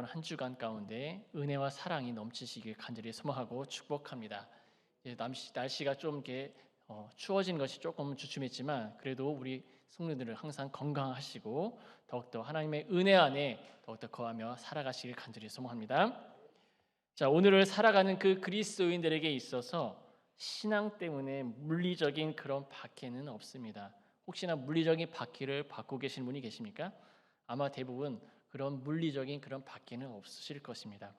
한 주간 가운데 은혜와 사랑이 넘치시길 간절히 소망하고 축복합니다. 날씨가 좀 이렇게 추워진 것이 조금 주춤했지만 그래도 우리 성도들은 항상 건강하시고 더욱더 하나님의 은혜 안에 더욱더 거하며 살아가시길 간절히 소망합니다. 자, 오늘을 살아가는 그 그리스도인들에게 있어서 신앙 때문에 물리적인 그런 박해는 없습니다. 혹시나 물리적인 박해를 받고 계신 분이 계십니까? 아마 대부분 그런 물리적인 그런 박해는 없으실 것입니다.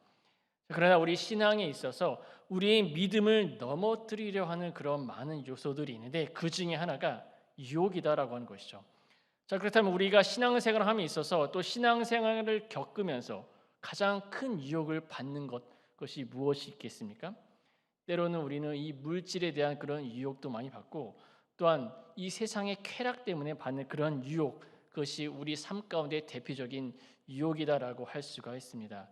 그러나 우리 신앙에 있어서 우리의 믿음을 넘어뜨리려 하는 그런 많은 요소들이 있는데 그 중에 하나가 유혹이다라고 하는 것이죠. 자, 그렇다면 우리가 신앙생활을 함에 있어서 또 신앙생활을 겪으면서 가장 큰 유혹을 받는 것이 무엇이 있겠습니까? 때로는 우리는 이 물질에 대한 그런 유혹도 많이 받고 또한 이 세상의 쾌락 때문에 받는 그런 유혹, 그것이 우리 삶 가운데 대표적인 유혹이다라고 할 수가 있습니다.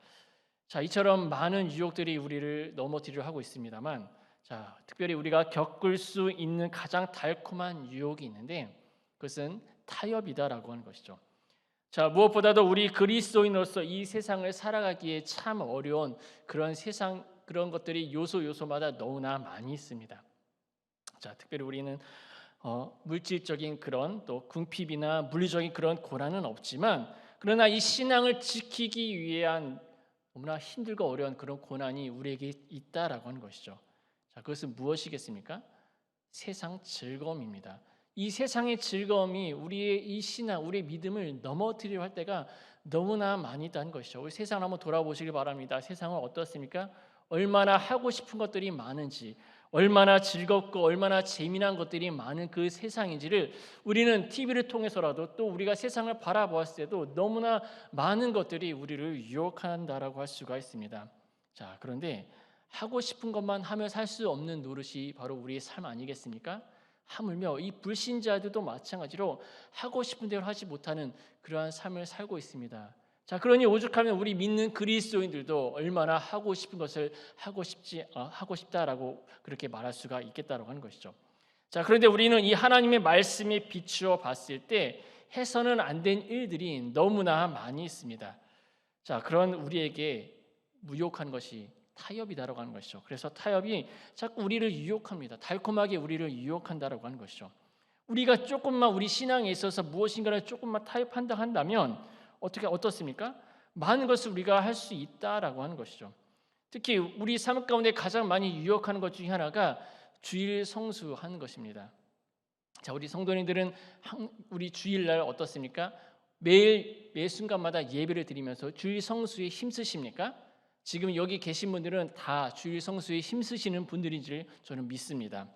자, 이처럼 많은 유혹들이 우리를 넘어뜨리려 하고 있습니다만, 자, 특별히 우리가 겪을 수 있는 가장 달콤한 유혹이 있는데 그것은 타협이다라고 하는 것이죠. 자, 무엇보다도 우리 그리스도인으로서 이 세상을 살아가기에 참 어려운 그런 세상 그런 것들이 요소마다 너무나 많이 있습니다. 자, 특별히 우리는 물질적인 그런 또 궁핍이나 물리적인 그런 고난은 없지만 그러나 이 신앙을 지키기 위한 너무나 힘들고 어려운 그런 고난이 우리에게 있다라고 하는 것이죠. 자, 그것은 무엇이겠습니까? 세상 즐거움입니다. 이 세상의 즐거움이 우리의 이 신앙, 우리의 믿음을 넘어뜨리려 할 때가 너무나 많이 있다는 것이죠. 우리 세상을 한번 돌아보시길 바랍니다. 세상은 어떻습니까? 얼마나 하고 싶은 것들이 많은지, 얼마나 즐겁고 얼마나 재미난 것들이 많은 그 세상인지를 우리는 TV를 통해서라도 또 우리가 세상을 바라보았을 때도 너무나 많은 것들이 우리를 유혹한다라고 할 수가 있습니다. 자, 그런데 하고 싶은 것만 하며 살 수 없는 노릇이 바로 우리의 삶 아니겠습니까? 하물며 이 불신자들도 마찬가지로 하고 싶은 대로 하지 못하는 그러한 삶을 살고 있습니다. 자, 그러니 오죽하면 우리 믿는 그리스도인들도 얼마나 하고 싶은 것을 하고 싶다라고 그렇게 말할 수가 있겠다라고 하는 것이죠. 자, 그런데 우리는 이 하나님의 말씀에 비추어 봤을 때 해서는 안 된 일들이 너무나 많이 있습니다. 자, 그런 우리에게 무욕한 것이 타협이다라고 하는 것이죠. 그래서 타협이 자꾸 우리를 유혹합니다. 달콤하게 우리를 유혹한다라고 하는 것이죠. 우리가 조금만 우리 신앙에 있어서 무엇인가를 조금만 타협한다 한다면 어떻습니까? 많은 것을 우리가 할 수 있다라고 하는 것이죠. 특히 우리 삶 가운데 가장 많이 유혹하는 것 중에 하나가 주일 성수하는 것입니다. 자, 우리 성도님들은 우리 주일날 어떻습니까? 매 순간마다 예배를 드리면서 주일 성수에 힘쓰십니까? 지금 여기 계신 분들은 다 주일 성수에 힘쓰시는 분들인지 저는 믿습니다.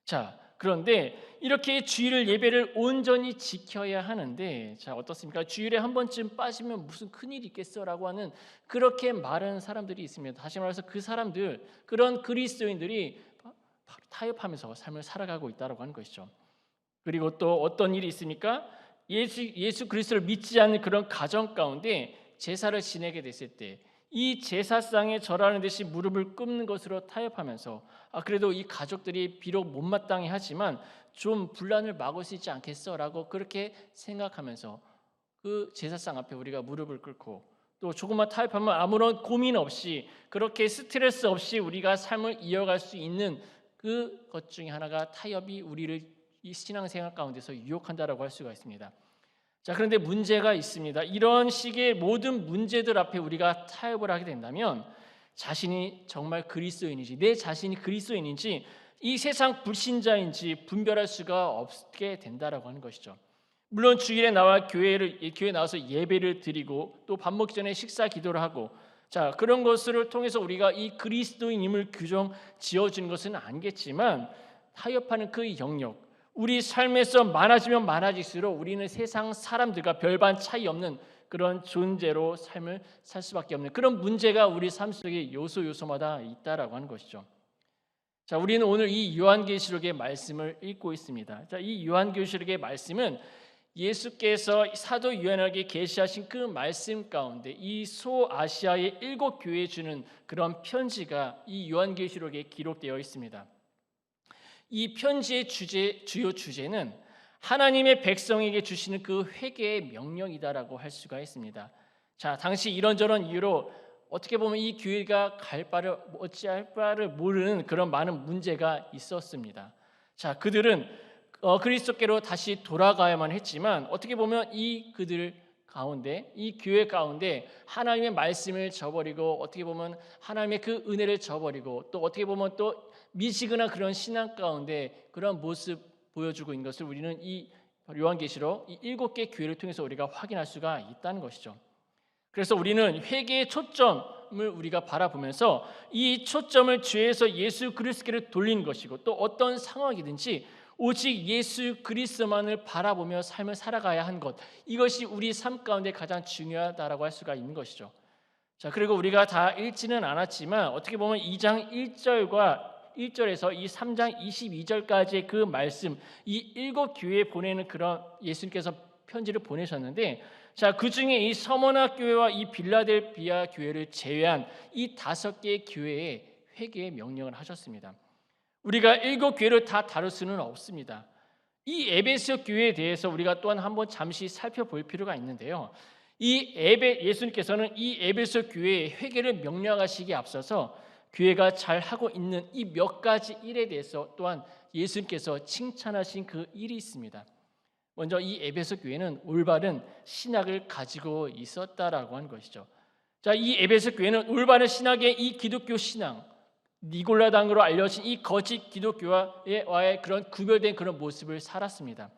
자, 그런데 이렇게 주일 예배를 온전히 지켜야 하는데 자, 어떻습니까? 주일에 한 번쯤 빠지면 무슨 큰일이 있겠어라고 하는 그렇게 말하는 사람들이 있습니다. 다시 말해서 그 사람들, 그런 그리스도인들이 바로 타협하면서 삶을 살아가고 있다고 하는 것이죠. 그리고 또 어떤 일이 있습니까? 예수 그리스도를 믿지 않는 그런 가정 가운데 제사를 지내게 됐을 때 이 제사상에 절하는 듯이 무릎을 꿇는 것으로 타협하면서 그래도 이 가족들이 비록 못마땅해 하지만 좀 분란을 막을 수 있지 않겠어라고 그렇게 생각하면서 그 제사상 앞에 우리가 무릎을 꿇고 또 조금만 타협하면 아무런 고민 없이 그렇게 스트레스 없이 우리가 삶을 이어갈 수 있는 그것 중에 하나가 타협이 우리를 이 신앙생활 가운데서 유혹한다라고 할 수가 있습니다. 자, 그런데 문제가 있습니다. 이런 식의 모든 문제들 앞에 우리가 타협을 하게 된다면 자신이 정말 그리스도인인지 내 자신이 그리스도인인지 이 세상 불신자인지 분별할 수가 없게 된다라고 하는 것이죠. 물론 주일에 나와 교회에 나와서 예배를 드리고 또 밥 먹기 전에 식사 기도를 하고 자, 그런 것을 통해서 우리가 이 그리스도인임을 규정 지어주는 것은 아니겠지만 타협하는 그 영역 우리 삶에서 많아지면 많아질수록 우리는 세상 사람들과 별반 차이 없는 그런 존재로 삶을 살 수밖에 없는 그런 문제가 우리 삶 속에 요소마다 있다라고 하는 것이죠. 자, 우리는 오늘 이 요한계시록의 말씀을 읽고 있습니다. 자, 이 요한계시록의 말씀은 예수께서 사도 요한에게 계시하신 그 말씀 가운데 이 소아시아의 7 교회에 주는 그런 편지가 이 요한계시록에 기록되어 있습니다. 이 편지의 주요 주제는 하나님의 백성에게 주시는 그 회개의 명령이다라고 할 수가 있습니다. 자, 당시 이런저런 이유로 어떻게 보면 이 교회가 갈 바를 어찌할 바를 모르는 그런 많은 문제가 있었습니다. 자, 그들은 그리스도께로 다시 돌아가야만 했지만 어떻게 보면 이 그들 가운데, 이 교회 가운데 하나님의 말씀을 저버리고 어떻게 보면 하나님의 그 은혜를 저버리고 또 어떻게 보면 또 미지근한 그런 신앙 가운데 그런 모습 보여주고 있는 것을 우리는 이 요한계시록 이 7개 교회를 통해서 우리가 확인할 수가 있다는 것이죠. 그래서 우리는 회개의 초점을 우리가 바라보면서 이 초점을 죄에서 예수 그리스도께로 돌리는 것이고 또 어떤 상황이든지 오직 예수 그리스도만을 바라보며 삶을 살아가야 한 것, 이것이 우리 삶 가운데 가장 중요하다라고 할 수가 있는 것이죠. 자, 그리고 우리가 다 읽지는 않았지만 어떻게 보면 2장 1절에서 이 3장 22절까지의 그 말씀, 이 7교회에 보내는 그런 예수님께서 편지를 보내셨는데, 자, 그 중에 이 서머나 교회와 이 빌라델비아 교회를 제외한 이 5개의 교회에 회개의 명령을 하셨습니다. 우리가 7교회를 다 다룰 수는 없습니다. 이 에베소 교회에 대해서 우리가 또한 한번 잠시 살펴볼 필요가 있는데요. 예수님께서는 이 에베소 교회의 회개를 명령하시기에 앞서서 교회가 잘 하고 있는 이 몇 가지 일에 대해서 또한 예수님께서 칭찬하신 그 일이 있습니다. 먼저 이 에베소 교회는 올바른 신학을 가지고 있었다라고 하는 것이죠. 자, 이 에베소 교회는 올바른 신학의 이 기독교 신앙, 니골라당으로 알려진 이 거짓 기독교와의 그런 구별된 그런 모습을 살았습니다.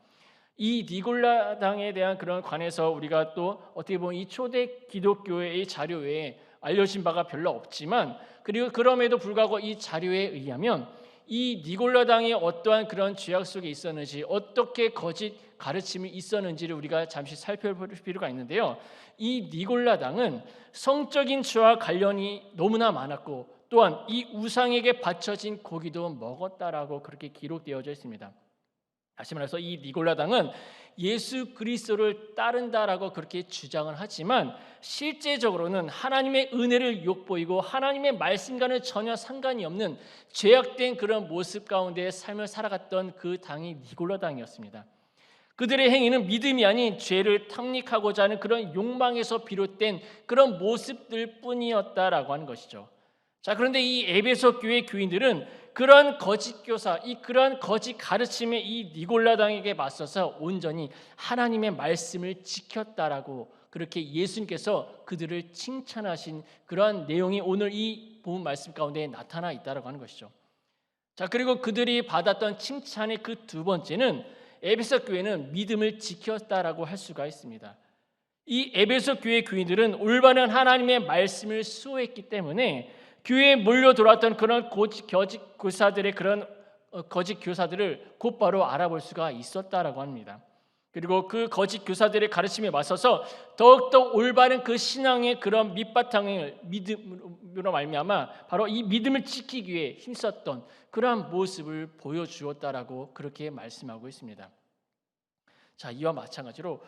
이 니골라당에 대한 그런 관해서 우리가 또 어떻게 보면 이 초대 기독교의 자료 외에 알려진 바가 별로 없지만, 그리고 그럼에도 불구하고 이 자료에 의하면 이 니골라당이 어떠한 그런 죄악 속에 있었는지, 어떻게 거짓 가르침이 있었는지를 우리가 잠시 살펴볼 필요가 있는데요. 이 니골라당은 성적인 죄와 관련이 너무나 많았고 또한 이 우상에게 바쳐진 고기도 먹었다라고 그렇게 기록되어져 있습니다. 다시 말해서 이 니골라당은 예수 그리스도를 따른다라고 그렇게 주장을 하지만 실제적으로는 하나님의 은혜를 욕보이고 하나님의 말씀과는 전혀 상관이 없는 죄악된 그런 모습 가운데 삶을 살아갔던 그 당이 니골라당이었습니다. 그들의 행위는 믿음이 아닌 죄를 탐닉하고자 하는 그런 욕망에서 비롯된 그런 모습들 뿐이었다라고 하는 것이죠. 자, 그런데 이 에베소 교회 교인들은 그러한 거짓 교사, 그러한 거짓 가르침에 이 니골라당에게 맞서서 온전히 하나님의 말씀을 지켰다라고 그렇게 예수님께서 그들을 칭찬하신 그러한 내용이 오늘 이 본문 말씀 가운데 나타나 있다라고 하는 것이죠. 자, 그리고 그들이 받았던 칭찬의 그 두 번째는 에베소 교회는 믿음을 지켰다라고 할 수가 있습니다. 이 에베소 교회 교인들은 올바른 하나님의 말씀을 수호했기 때문에 교회에 몰려 들어왔던 그런 거짓 교사들의 그런 거짓 교사들을 곧바로 알아볼 수가 있었다라고 합니다. 그리고 그 거짓 교사들의 가르침에 맞서서 더욱더 올바른 그 신앙의 그런 밑바탕을 믿음으로 말미암아 바로 이 믿음을 지키기 위해 힘썼던 그러한 모습을 보여주었다라고 그렇게 말씀하고 있습니다. 자, 이와 마찬가지로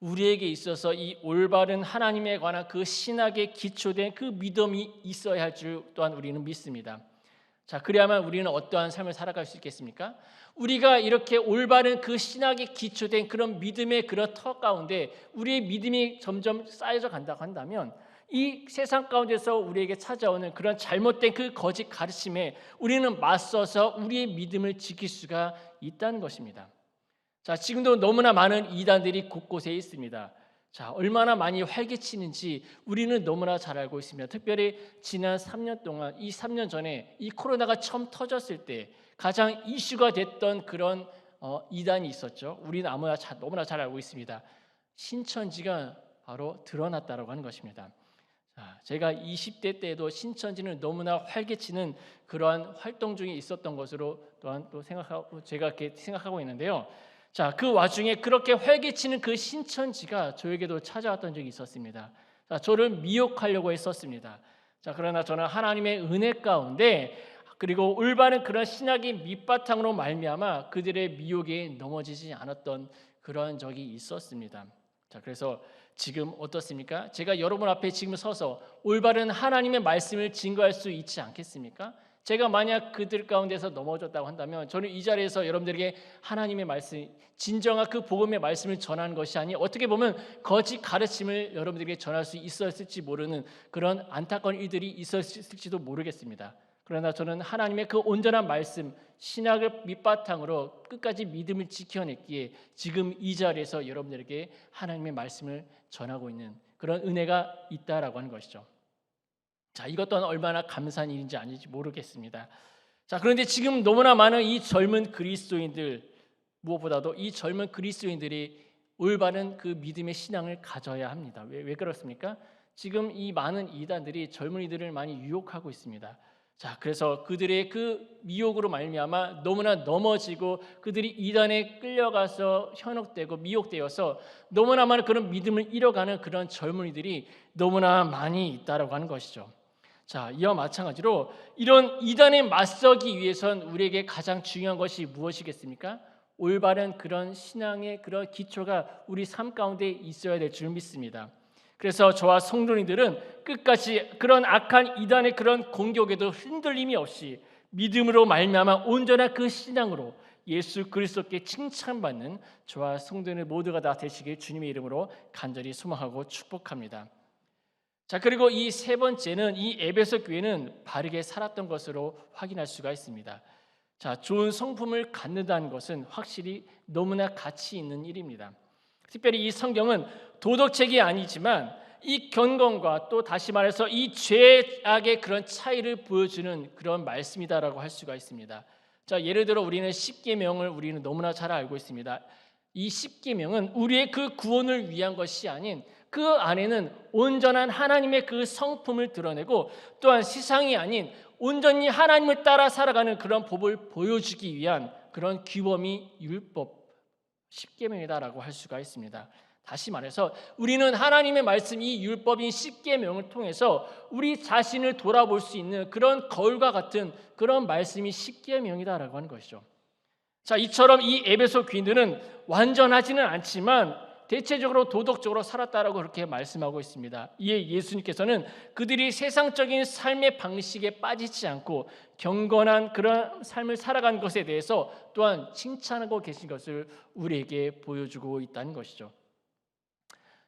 우리에게 있어서 이 올바른 하나님에 관한 그 신학에 기초된 그 믿음이 있어야 할 줄 또한 우리는 믿습니다. 자, 그래야만 우리는 어떠한 삶을 살아갈 수 있겠습니까? 우리가 이렇게 올바른 그 신학에 기초된 그런 믿음의 그런 터 가운데 우리의 믿음이 점점 쌓여져 간다고 한다면 이 세상 가운데서 우리에게 찾아오는 그런 잘못된 그 거짓 가르침에 우리는 맞서서 우리의 믿음을 지킬 수가 있다는 것입니다. 자, 지금도 너무나 많은 이단들이 곳곳에 있습니다. 자, 얼마나 많이 활개치는지 우리는 너무나 잘 알고 있습니다. 특별히 지난 3년 동안, 이 3년 전에 이 코로나가 처음 터졌을 때 가장 이슈가 됐던 그런 이단이 있었죠. 우리는 너무나 잘 알고 있습니다. 신천지가 바로 드러났다고 하는 것입니다. 자, 제가 20대 때에도 신천지는 너무나 활개치는 그러한 활동 중에 있었던 것으로 또한 또 제가 이렇게 생각하고 있는데요. 자, 그 와중에 그렇게 활개치는 그 신천지가 저에게도 찾아왔던 적이 있었습니다. 자, 저를 미혹하려고 했었습니다. 자, 그러나 저는 하나님의 은혜 가운데 그리고 올바른 그런 신학의 밑바탕으로 말미암아 그들의 미혹에 넘어지지 않았던 그런 적이 있었습니다. 자, 그래서 지금 어떻습니까? 제가 여러분 앞에 지금 서서 올바른 하나님의 말씀을 증거할 수 있지 않겠습니까? 제가 만약 그들 가운데서 넘어졌다고 한다면 저는 이 자리에서 여러분들에게 하나님의 말씀, 진정한 그 복음의 말씀을 전하는 것이 아니 어떻게 보면 거짓 가르침을 여러분들에게 전할 수 있었을지 모르는 그런 안타까운 일들이 있었을지도 모르겠습니다. 그러나 저는 하나님의 그 온전한 말씀, 신학을 밑바탕으로 끝까지 믿음을 지켜냈기에 지금 이 자리에서 여러분들에게 하나님의 말씀을 전하고 있는 그런 은혜가 있다라고 하는 것이죠. 자, 이것 또한 얼마나 감사한 일인지 아닌지 모르겠습니다. 자, 그런데 지금 너무나 많은 이 젊은 그리스도인들, 무엇보다도 이 젊은 그리스도인들이 올바른 그 믿음의 신앙을 가져야 합니다. 왜 그렇습니까? 지금 이 많은 이단들이 젊은이들을 많이 유혹하고 있습니다. 자, 그래서 그들의 그 미혹으로 말미암아 너무나 넘어지고 그들이 이단에 끌려가서 현혹되고 미혹되어서 너무나 많은 그런 믿음을 잃어가는 그런 젊은이들이 너무나 많이 있다라고 하는 것이죠. 자, 이와 마찬가지로 이런 이단에 맞서기 위해선 우리에게 가장 중요한 것이 무엇이겠습니까? 올바른 그런 신앙의 그런 기초가 우리 삶 가운데 있어야 될 줄 믿습니다. 그래서 저와 성도님들은 끝까지 그런 악한 이단의 그런 공격에도 흔들림이 없이 믿음으로 말미암아 온전한 그 신앙으로 예수 그리스도께 칭찬받는 저와 성도님 모두가 다 되시길 주님의 이름으로 간절히 소망하고 축복합니다. 자, 그리고 이 세 번째는 이 에베소 교회는 바르게 살았던 것으로 확인할 수가 있습니다. 자, 좋은 성품을 갖는다는 것은 확실히 너무나 가치 있는 일입니다. 특별히 이 성경은 도덕책이 아니지만 이 경건과 또 다시 말해서 이 죄악의 그런 차이를 보여주는 그런 말씀이다라고 할 수가 있습니다. 자, 예를 들어 우리는 십계명을 우리는 너무나 잘 알고 있습니다. 이 십계명은 우리의 그 구원을 위한 것이 아닌 그 안에는 온전한 하나님의 그 성품을 드러내고 또한 세상이 아닌 온전히 하나님을 따라 살아가는 그런 법을 보여주기 위한 그런 규범이 율법 십계명이다라고 할 수가 있습니다. 다시 말해서 우리는 하나님의 말씀 이 율법인 십계명을 통해서 우리 자신을 돌아볼 수 있는 그런 거울과 같은 그런 말씀이 십계명이다라고 하는 것이죠. 자, 이처럼 이 에베소 교인들은 완전하지는 않지만 대체적으로 도덕적으로 살았다라고 그렇게 말씀하고 있습니다. 이에 예수님께서는 그들이 세상적인 삶의 방식에 빠지지 않고 경건한 그런 삶을 살아간 것에 대해서 또한 칭찬하고 계신 것을 우리에게 보여주고 있다는 것이죠.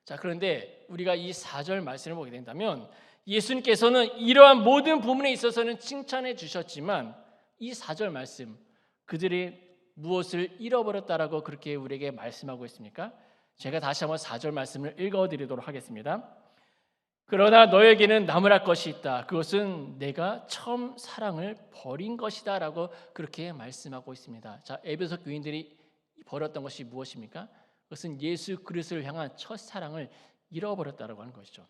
자, 그런데 우리가 이 4절 말씀을 보게 된다면 예수님께서는 이러한 모든 부분에 있어서는 칭찬해 주셨지만 이 4절 말씀 그들이 무엇을 잃어버렸다라고 그렇게 우리에게 말씀하고 있습니까? 제가 다시 한번 4절 말씀을 읽어드리도록 하겠습니다. 그러나 너에게는 나무랄 것이 있다. 그것은 내가 처음 사랑을 버린 것이다 라고 그렇게 말씀하고 있습니다. 자, 에베소 교인들이 버렸던 것이 무엇입니까? 그것은 예수 그리스도를 향한 첫사랑을 잃어버렸다고 하는 것이죠.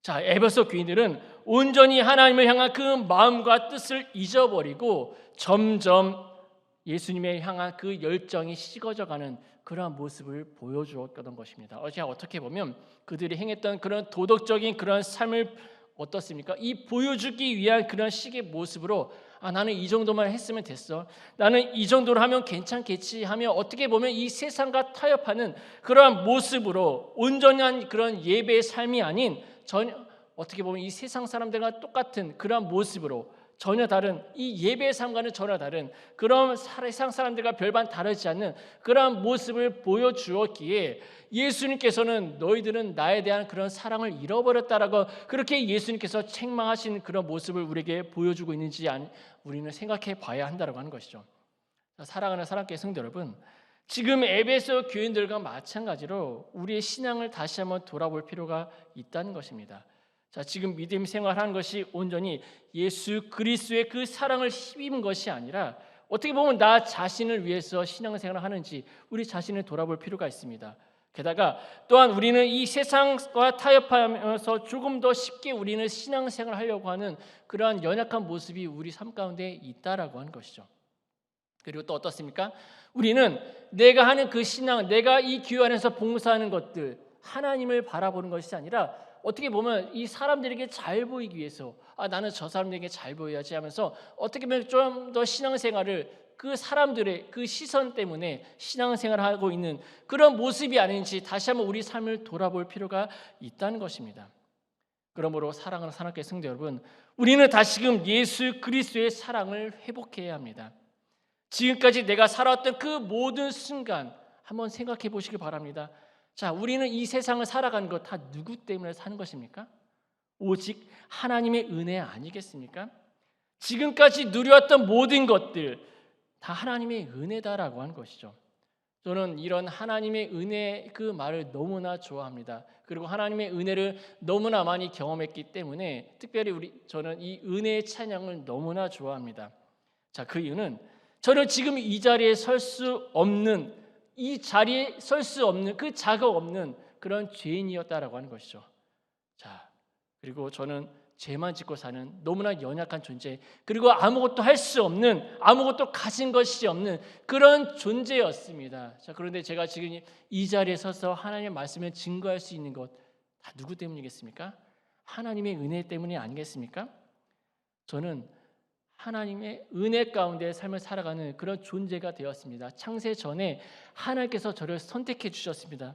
자, 에베소 교인들은 온전히 하나님을 향한 그 마음과 뜻을 잊어버리고 점점 예수님을 향한 그 열정이 식어져가는 그러한 모습을 보여주었던 것입니다. 어떻게 보면 그들이 행했던 그런 도덕적인 그런 삶을 어떻습니까? 이 보여주기 위한 그런 식의 모습으로 나는 이 정도만 했으면 됐어. 나는 이 정도로 하면 괜찮겠지 하며 어떻게 보면 이 세상과 타협하는 그러한 모습으로 온전한 그런 예배의 삶이 아닌 전혀 어떻게 보면 이 세상 사람들과 똑같은 그러한 모습으로 전혀 다른 이 예배의 삶과는 전혀 다른 그런 세상 사람들과 별반 다르지 않는 그러한 모습을 보여주었기에 예수님께서는 너희들은 나에 대한 그런 사랑을 잃어버렸다라고 그렇게 예수님께서 책망하신 그런 모습을 우리에게 보여주고 있는지 우리는 생각해 봐야 한다고 하는 것이죠. 사랑하는 사랑교회 성도 여러분, 지금 에베소 교인들과 마찬가지로 우리의 신앙을 다시 한번 돌아볼 필요가 있다는 것입니다. 자, 지금 믿음 생활하는 것이 온전히 예수 그리스도의 그 사랑을 힘입은 것이 아니라 어떻게 보면 나 자신을 위해서 신앙생활을 하는지 우리 자신을 돌아볼 필요가 있습니다. 게다가 또한 우리는 이 세상과 타협하면서 조금 더 쉽게 우리는 신앙생활을 하려고 하는 그러한 연약한 모습이 우리 삶 가운데 있다라고 하는 것이죠. 그리고 또 어떻습니까? 우리는 내가 하는 그 신앙, 내가 이 교회 안에서 봉사하는 것들 하나님을 바라보는 것이 아니라 어떻게 보면 이 사람들에게 잘 보이기 위해서 나는 저 사람들에게 잘 보여야지 하면서 어떻게 보면 좀 더 신앙생활을 그 사람들의 그 시선 때문에 신앙생활을 하고 있는 그런 모습이 아닌지 다시 한번 우리 삶을 돌아볼 필요가 있다는 것입니다. 그러므로 사랑하는 하나님께 성도 여러분, 우리는 다시금 예수 그리스도의 사랑을 회복해야 합니다. 지금까지 내가 살아왔던 그 모든 순간 한번 생각해 보시기 바랍니다. 자, 우리는 이 세상을 살아가는 것 다 누구 때문에 사는 것입니까? 오직 하나님의 은혜 아니겠습니까? 지금까지 누려왔던 모든 것들 다 하나님의 은혜다라고 하는 것이죠. 저는 이런 하나님의 은혜 그 말을 너무나 좋아합니다. 그리고 하나님의 은혜를 너무나 많이 경험했기 때문에 특별히 저는 이 은혜의 찬양을 너무나 좋아합니다. 자, 그 이유는 저는 지금 이 자리에 설 수 없는, 이 자리에 설 수 없는, 그 자격 없는 그런 죄인이었다라고 하는 것이죠. 자, 그리고 저는 죄만 짓고 사는 너무나 연약한 존재, 그리고 아무것도 할 수 없는, 아무것도 가진 것이 없는 그런 존재였습니다. 자, 그런데 제가 지금 이 자리에 서서 하나님의 말씀을 증거할 수 있는 것 다 누구 때문이겠습니까? 하나님의 은혜 때문이 아니겠습니까? 저는 하나님의 은혜 가운데 삶을 살아가는 그런 존재가 되었습니다. 창세 전에 하나님께서 저를 선택해 주셨습니다.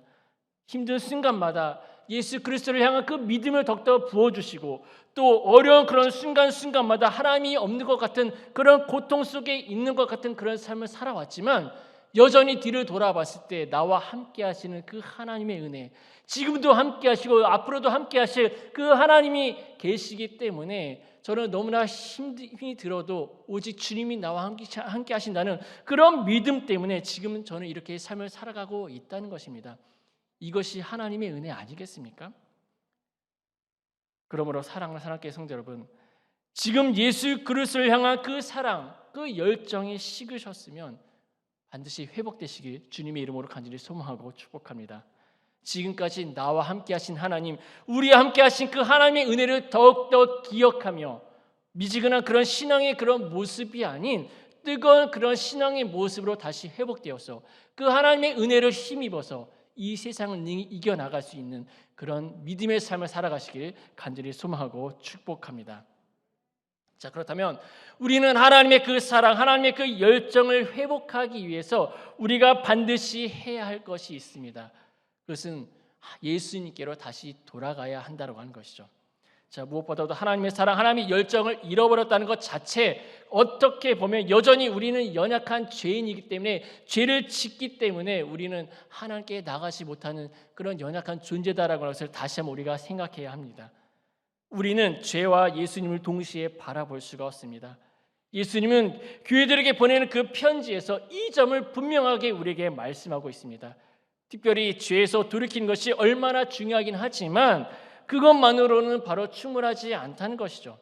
힘든 순간마다 예수 그리스도를 향한 그 믿음을 더욱더 부어주시고, 또 어려운 그런 순간순간마다 하나님이 없는 것 같은 그런 고통 속에 있는 것 같은 그런 삶을 살아왔지만, 여전히 뒤를 돌아봤을 때 나와 함께 하시는 그 하나님의 은혜, 지금도 함께 하시고 앞으로도 함께 하실 그 하나님이 계시기 때문에 저는 너무나 힘이 들어도 오직 주님이 나와 함께 하신다는 그런 믿음 때문에 지금 저는 이렇게 삶을 살아가고 있다는 것입니다. 이것이 하나님의 은혜 아니겠습니까? 그러므로 사랑하는 하나님께 성도 여러분, 지금 예수 그리스도를 향한 그 사랑, 그 열정이 식으셨으면 반드시 회복되시길 주님의 이름으로 간절히 소망하고 축복합니다. 지금까지 나와 함께 하신 하나님, 우리와 함께 하신 그 하나님의 은혜를 더욱더 기억하며 미지근한 그런 신앙의 그런 모습이 아닌 뜨거운 그런 신앙의 모습으로 다시 회복되어서 그 하나님의 은혜를 힘입어서 이 세상을 능히 이겨나갈 수 있는 그런 믿음의 삶을 살아가시길 간절히 소망하고 축복합니다. 자, 그렇다면 우리는 하나님의 그 사랑, 하나님의 그 열정을 회복하기 위해서 우리가 반드시 해야 할 것이 있습니다. 그것은 예수님께로 다시 돌아가야 한다고 하는 것이죠. 자, 무엇보다도 하나님의 사랑, 하나님의 열정을 잃어버렸다는 것 자체, 어떻게 보면 여전히 우리는 연약한 죄인이기 때문에, 죄를 짓기 때문에 우리는 하나님께 나가지 못하는 그런 연약한 존재다라고 하는 것을 다시 한번 우리가 생각해야 합니다. 우리는 죄와 예수님을 동시에 바라볼 수가 없습니다. 예수님은 교회들에게 보내는 그 편지에서 이 점을 분명하게 우리에게 말씀하고 있습니다. 특별히 죄에서 돌이키는 것이 얼마나 중요하긴 하지만 그것만으로는 바로 충분하지 않다는 것이죠.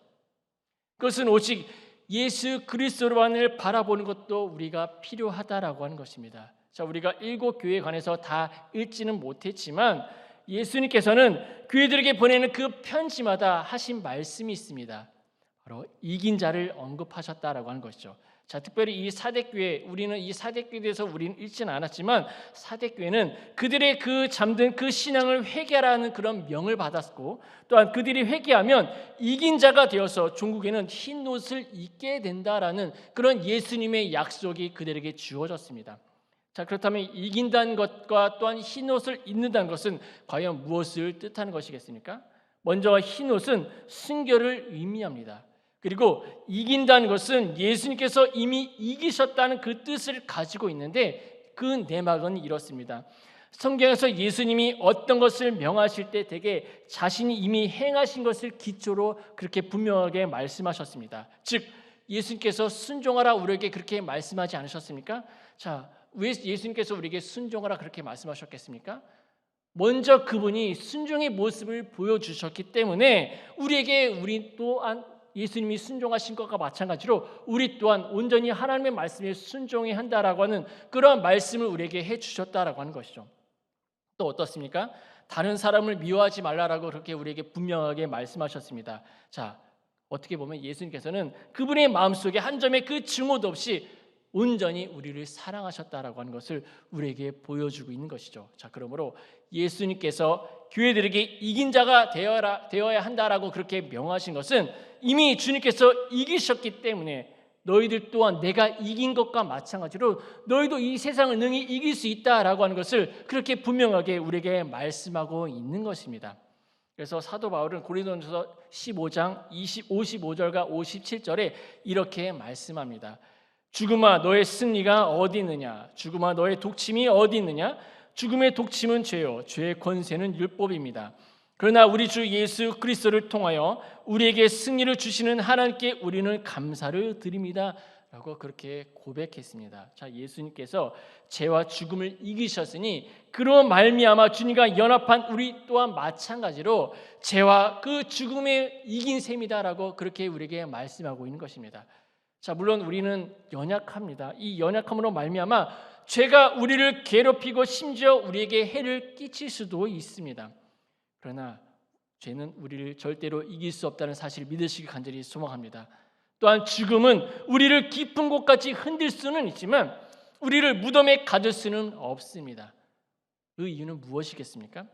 그것은 오직 예수 그리스도만을 바라보는 것도 우리가 필요하다라고 하는 것입니다. 자, 우리가 7교회에 관해서 다 읽지는 못했지만 예수님께서는 교회들에게 보내는 그 편지마다 하신 말씀이 있습니다. 바로 이긴 자를 언급하셨다라고 하는 것이죠. 자, 특별히 이 사대교회, 우리는 이 사대교회에 대해서 우리는 읽지는 않았지만 사대교회는 그들의 그 잠든 그 신앙을 회개하라는 그런 명을 받았고, 또한 그들이 회개하면 이긴 자가 되어서 종국에는 흰 옷을 입게 된다라는 그런 예수님의 약속이 그들에게 주어졌습니다. 자, 그렇다면 이긴다는 것과 또한 흰 옷을 입는다는 것은 과연 무엇을 뜻하는 것이겠습니까? 먼저 흰 옷은 순결을 의미합니다. 그리고 이긴다는 것은 예수님께서 이미 이기셨다는 그 뜻을 가지고 있는데, 그 내막은 이렇습니다. 성경에서 예수님이 어떤 것을 명하실 때 대개 자신이 이미 행하신 것을 기초로 그렇게 분명하게 말씀하셨습니다. 즉 예수님께서 순종하라 우리에게 그렇게 말씀하지 않으셨습니까? 자, 왜 예수님께서 우리에게 순종하라 그렇게 말씀하셨겠습니까? 먼저 그분이 순종의 모습을 보여주셨기 때문에 우리 또한 예수님이 순종하신 것과 마찬가지로 우리 또한 온전히 하나님의 말씀에 순종해야 한다라고 하는 그런 말씀을 우리에게 해주셨다라고 하는 것이죠. 또 어떻습니까? 다른 사람을 미워하지 말라라고 그렇게 우리에게 분명하게 말씀하셨습니다. 자, 어떻게 보면 예수님께서는 그분의 마음속에 한 점의 그 증오도 없이 온전히 우리를 사랑하셨다라고 하는 것을 우리에게 보여주고 있는 것이죠. 자, 그러므로 예수님께서 교회들에게 이긴 자가 되어야 한다라고 그렇게 명하신 것은 이미 주님께서 이기셨기 때문에 너희들 또한 내가 이긴 것과 마찬가지로 너희도 이 세상을 능히 이길 수 있다라고 하는 것을 그렇게 분명하게 우리에게 말씀하고 있는 것입니다. 그래서 사도 바울은 고린도전서 15장 55절과 57절에 이렇게 말씀합니다. 죽음아 너의 승리가 어디 있느냐? 죽음아 너의 독침이 어디 있느냐? 죽음의 독침은 죄요, 죄의 권세는 율법입니다. 그러나 우리 주 예수 그리스도를 통하여 우리에게 승리를 주시는 하나님께 우리는 감사를 드립니다. 라고 그렇게 고백했습니다. 자, 예수님께서 죄와 죽음을 이기셨으니 그로 말미암아 주님과 연합한 우리 또한 마찬가지로 죄와 그 죽음에 이긴 셈이다라고 그렇게 우리에게 말씀하고 있는 것입니다. 자, 물론 우리는 연약합니다. 이 연약함으로 말미암아 죄가 우리를 괴롭히고 심지어 우리에게 해를 끼칠 수도 있습니다. 그러나 죄는 우리를 절대로 이길 수 없다는 사실을 믿으시기 간절히 소망합니다. 또한 죽음은 우리를 깊은 곳까지 흔들 수는 있지만 우리를 무덤에 가둘 수는 없습니다. 그 이유는 무엇이겠습니까?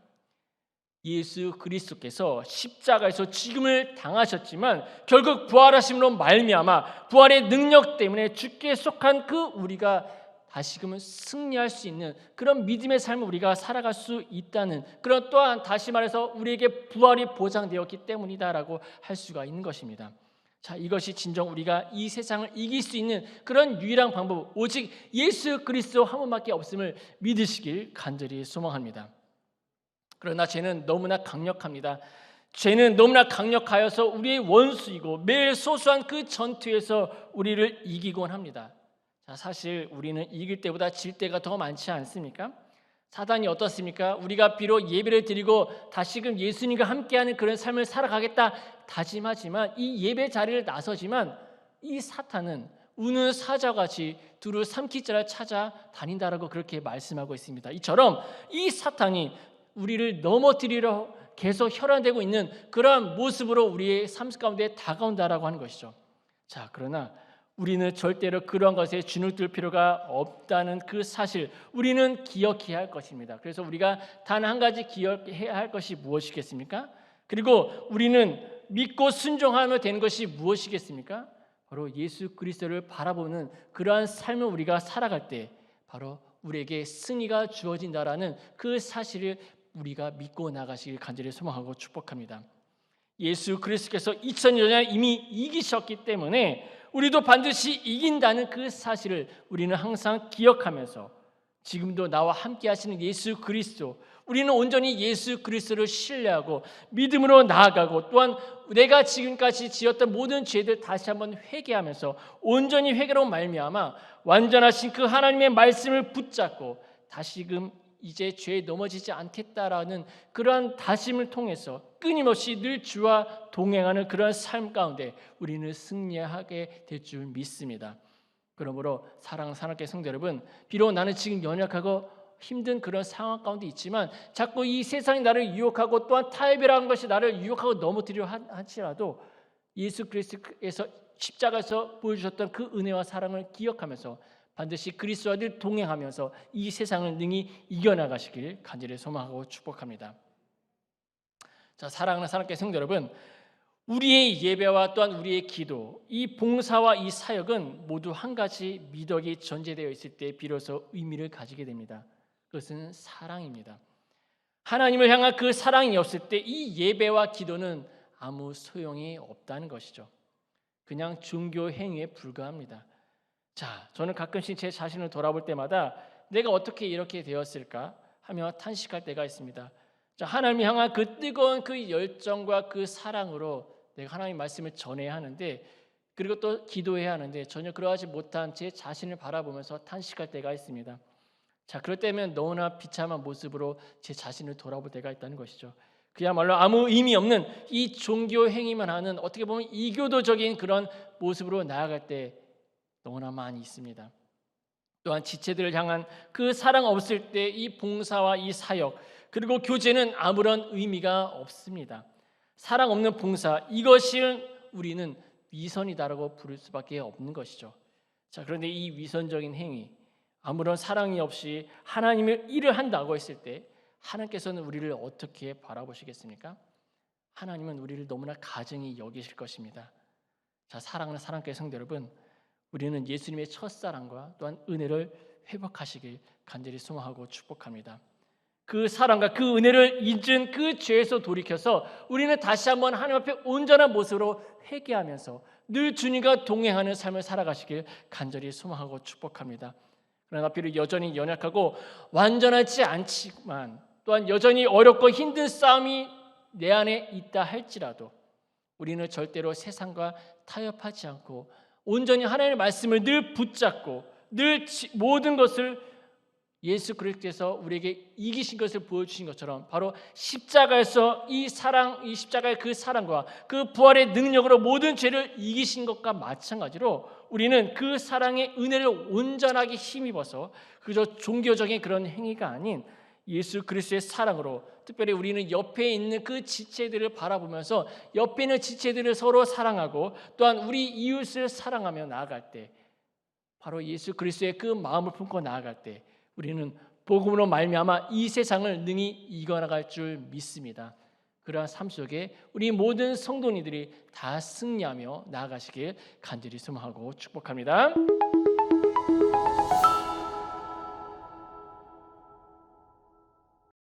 예수 그리스도께서 십자가에서 죽음을 당하셨지만 결국 부활하심으로 말미암아 부활의 능력 때문에 주께 속한 그 우리가 다시금 승리할 수 있는 그런 믿음의 삶을 우리가 살아갈 수 있다는, 그런 또한 다시 말해서 우리에게 부활이 보장되었기 때문이다라고 할 수가 있는 것입니다. 자, 이것이 진정 우리가 이 세상을 이길 수 있는 그런 유일한 방법, 오직 예수 그리스도 한 분밖에 없음을 믿으시길 간절히 소망합니다. 그러나 죄는 너무나 강력합니다. 죄는 너무나 강력하여서 우리의 원수이고 매일 소소한 그 전투에서 우리를 이기곤 합니다. 자, 사실 우리는 이길 때보다 질 때가 더 많지 않습니까? 사단이 어떻습니까? 우리가 비록 예배를 드리고 다시금 예수님과 함께하는 그런 삶을 살아가겠다 다짐하지만 이 예배 자리를 나서지만 이 사탄은 우는 사자같이 두루 삼킬 자를 찾아 다닌다라고 그렇게 말씀하고 있습니다. 이처럼 이 사탄이 우리를 넘어뜨리려 계속 혈안되고 있는 그러한 모습으로 우리의 삶 가운데 다가온다라고 하는 것이죠. 자, 그러나 우리는 절대로 그러한 것에 주눅들 필요가 없다는 그 사실 우리는 기억해야 할 것입니다. 그래서 우리가 단 한 가지 기억해야 할 것이 무엇이겠습니까? 그리고 우리는 믿고 순종하며 되는 것이 무엇이겠습니까? 바로 예수 그리스도를 바라보는 그러한 삶을 우리가 살아갈 때 바로 우리에게 승리가 주어진다라는 그 사실을 우리가 믿고 나가시길 간절히 소망하고 축복합니다. 예수 그리스도께서 2000년 전에 이미 이기셨기 때문에 우리도 반드시 이긴다는 그 사실을 우리는 항상 기억하면서 지금도 나와 함께 하시는 예수 그리스도, 우리는 온전히 예수 그리스도를 신뢰하고 믿음으로 나아가고 또한 내가 지금까지 지었던 모든 죄들 다시 한번 회개하면서 온전히 회개로 말미암아 완전하신 그 하나님의 말씀을 붙잡고 다시금 이제 죄에 넘어지지 않겠다라는 그러한 다짐을 통해서 끊임없이 늘 주와 동행하는 그러한 삶 가운데 우리는 승리하게 될 줄 믿습니다. 그러므로 사랑하는 하나님의 성도 여러분, 비록 나는 지금 연약하고 힘든 그런 상황 가운데 있지만 자꾸 이 세상이 나를 유혹하고 또한 타협이라는 것이 나를 유혹하고 넘어뜨리려 할지라도 예수 그리스도께서 십자가에서 보여주셨던 그 은혜와 사랑을 기억하면서 반드시 그리스도와 늘 동행하면서 이 세상을 능히 이겨나가시길 간절히 소망하고 축복합니다. 자, 사랑하는 하나님의 성도 여러분, 우리의 예배와 또한 우리의 기도, 이 봉사와 이 사역은 모두 한 가지 미덕이 전제되어 있을 때 비로소 의미를 가지게 됩니다. 그것은 사랑입니다. 하나님을 향한 그 사랑이 없을 때 이 예배와 기도는 아무 소용이 없다는 것이죠. 그냥 종교 행위에 불과합니다. 자, 저는 가끔씩 제 자신을 돌아볼 때마다 내가 어떻게 이렇게 되었을까 하며 탄식할 때가 있습니다. 자, 하나님을 향한 그 뜨거운 그 열정과 그 사랑으로 내가 하나님의 말씀을 전해야 하는데, 그리고 또 기도해야 하는데 전혀 그러하지 못한 제 자신을 바라보면서 탄식할 때가 있습니다. 자, 그럴 때면 너무나 비참한 모습으로 제 자신을 돌아볼 때가 있다는 것이죠. 그야말로 아무 의미 없는 이 종교 행위만 하는 어떻게 보면 이교도적인 그런 모습으로 나아갈 때 너무나 많이 있습니다. 또한 지체들을 향한 그 사랑 없을 때 이 봉사와 이 사역 그리고 교제는 아무런 의미가 없습니다. 사랑 없는 봉사, 이것을 우리는 위선이다라고 부를 수밖에 없는 것이죠. 자, 그런데 이 위선적인 행위, 아무런 사랑이 없이 하나님의 일을 한다고 했을 때 하나님께서는 우리를 어떻게 바라보시겠습니까? 하나님은 우리를 너무나 가증히 여기실 것입니다. 자, 사랑하는 하나님의 성도 여러분, 우리는 예수님의 첫사랑과 또한 은혜를 회복하시길 간절히 소망하고 축복합니다. 그 사랑과 그 은혜를 잊은 그 죄에서 돌이켜서 우리는 다시 한번 하나님 앞에 온전한 모습으로 회개하면서 늘 주님과 동행하는 삶을 살아가시길 간절히 소망하고 축복합니다. 그러나 비록 여전히 연약하고 완전하지 않지만 또한 여전히 어렵고 힘든 싸움이 내 안에 있다 할지라도 우리는 절대로 세상과 타협하지 않고 온전히 하나님의 말씀을 늘 붙잡고 늘 모든 것을 예수 그리스도께서 우리에게 이기신 것을 보여주신 것처럼 바로 십자가에서 이 십자가의 그 사랑과 그 부활의 능력으로 모든 죄를 이기신 것과 마찬가지로 우리는 그 사랑의 은혜를 온전하게 힘입어서 그저 종교적인 그런 행위가 아닌 예수 그리스도의 사랑으로 특별히 우리는 옆에 있는 그 지체들을 바라보면서 옆에 있는 지체들을 서로 사랑하고 또한 우리 이웃을 사랑하며 나아갈 때 바로 예수 그리스도의 그 마음을 품고 나아갈 때 우리는 복음으로 말미암아 이 세상을 능히 이겨나갈 줄 믿습니다. 그러한 삶 속에 우리 모든 성도님들이 다 승리하며 나아가시길 간절히 소망하고 축복합니다.